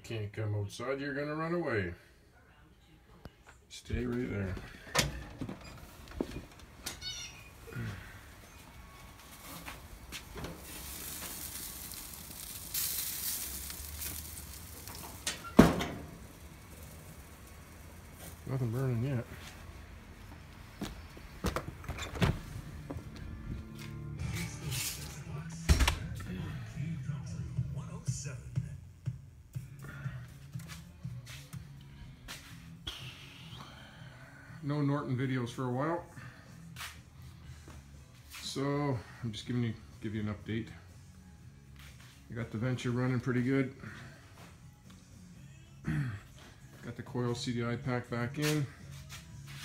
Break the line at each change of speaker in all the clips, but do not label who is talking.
can't come outside, you're gonna run away. Stay right there. Nothing burning yet. No Norton videos for a while, so I'm just give you an update. I got the Venture running pretty good. Got the coil CDI pack back in.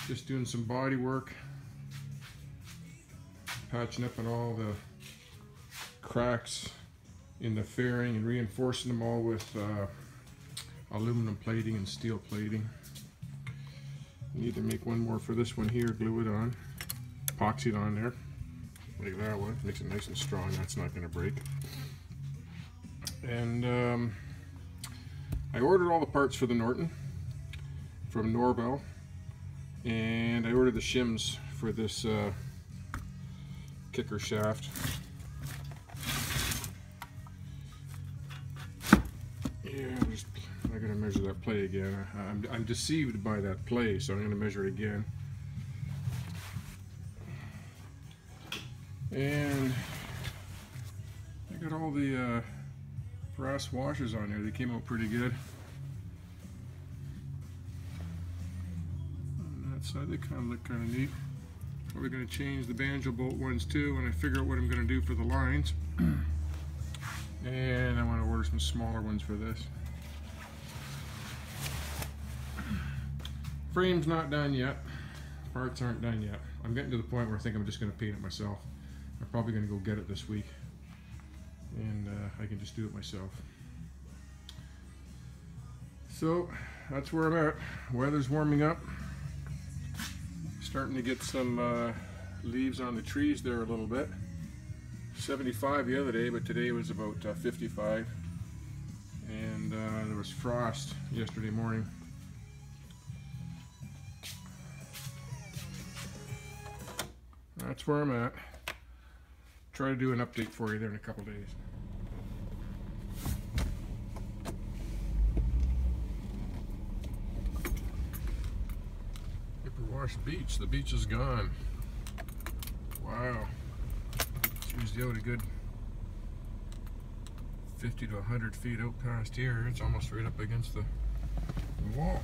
Just doing some body work, patching up on all the cracks in the fairing and reinforcing them all with aluminum plating and steel plating. Need to make one more for this one here, glue it on, epoxy it on there, like that one, makes it nice and strong, that's not going to break. And I ordered all the parts for the Norton from Norvell, and I ordered the shims for this kicker shaft. I gotta measure that play again. I'm deceived by that play, so I'm gonna measure it again. And I got all the brass washers on there. They came out pretty good. On that side, they kind of look kind of neat. Probably gonna change the banjo bolt ones too when I figure out what I'm gonna do for the lines. And I want to order some smaller ones for this. Frame's not done yet. Parts aren't done yet. I'm getting to the point where I think I'm just going to paint it myself. I'm probably going to go get it this week, and I can just do it myself. So that's where I'm at. Weather's warming up. Starting to get some leaves on the trees there a little bit. 75 the other day, but today was about 55. And there was frost yesterday morning. That's where I'm at. Try to do an update for you there in a couple days. Wash beach. The beach is gone. Wow. It's usually out a good 50 to 100 feet out past here. It's almost right up against the wall.